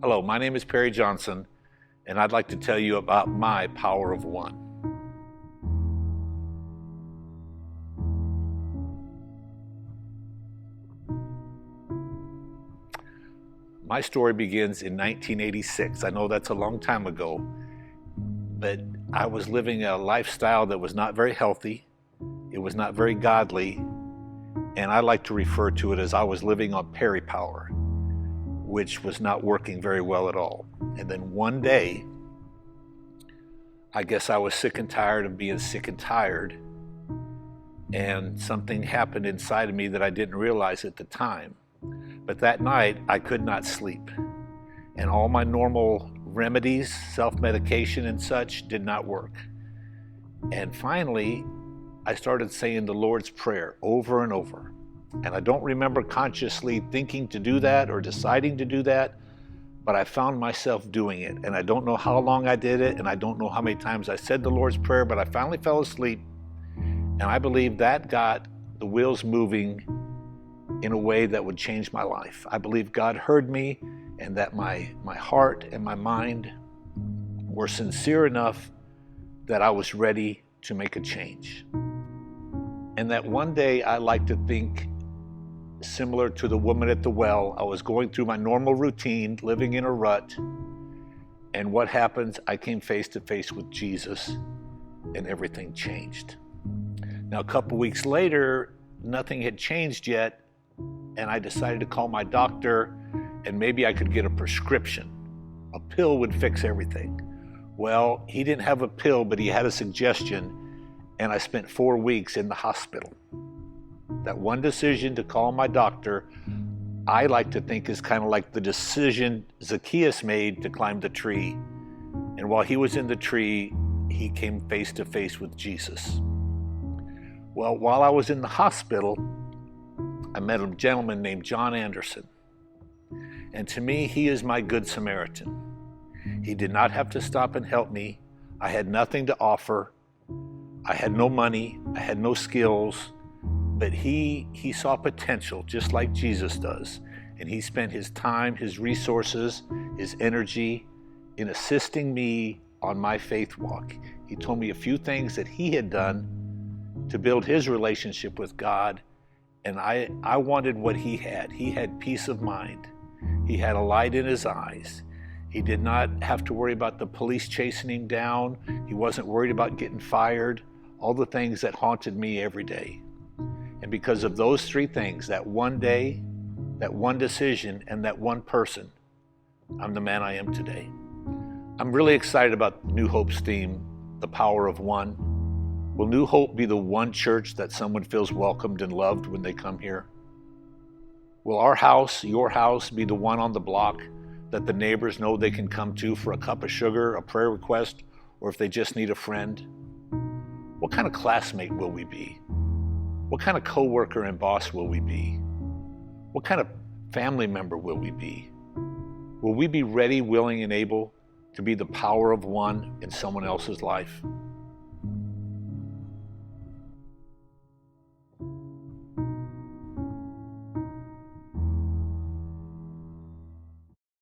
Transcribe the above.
Hello, my name is Perry Johnson, and I'd like to tell you about my power of one. My story begins in 1986. I know that's a long time ago, but I was living a lifestyle that was not very healthy. It was not very godly, and I like to refer to it as I was living on Perry Power, which was not working very well at all. And then one day, I guess I was sick and tired of being sick and tired, and something happened inside of me that I didn't realize at the time. But that night, I could not sleep, and all my normal remedies, self-medication and such, did not work. And finally, I started saying the Lord's Prayer over and over. And I don't remember consciously thinking to do that or deciding to do that, but I found myself doing it. And I don't know how long I did it, and I don't know how many times I said the Lord's Prayer, but I finally fell asleep. And I believe that got the wheels moving in a way that would change my life. I believe God heard me, and that my heart and my mind were sincere enough that I was ready to make a change. And that one day, I like to think similar to the woman at the well. I was going through my normal routine, living in a rut, and what happens? I came face to face with Jesus, and everything changed. Now, a couple weeks later, nothing had changed yet, and I decided to call my doctor, and maybe I could get a prescription. A pill would fix everything. Well, he didn't have a pill, but he had a suggestion, and I spent 4 weeks in the hospital. That one decision to call my doctor, I like to think, is kind of like the decision Zacchaeus made to climb the tree. And while he was in the tree, he came face to face with Jesus. Well, while I was in the hospital, I met a gentleman named John Anderson. And to me, he is my good Samaritan. He did not have to stop and help me. I had nothing to offer. I had no money. I had no skills. But he saw potential, just like Jesus does. And he spent his time, his resources, his energy in assisting me on my faith walk. He told me a few things that he had done to build his relationship with God. And I wanted what he had. He had peace of mind. He had a light in his eyes. He did not have to worry about the police chasing him down. He wasn't worried about getting fired. All the things that haunted me every day. And because of those three things, that one day, that one decision, and that one person, I'm the man I am today. I'm really excited about New Hope's theme, the power of one. Will New Hope be the one church that someone feels welcomed and loved when they come here? Will our house, your house, be the one on the block that the neighbors know they can come to for a cup of sugar, a prayer request, or if they just need a friend? What kind of classmate will we be? What kind of coworker and boss will we be? What kind of family member will we be? Will we be ready, willing, and able to be the power of one in someone else's life?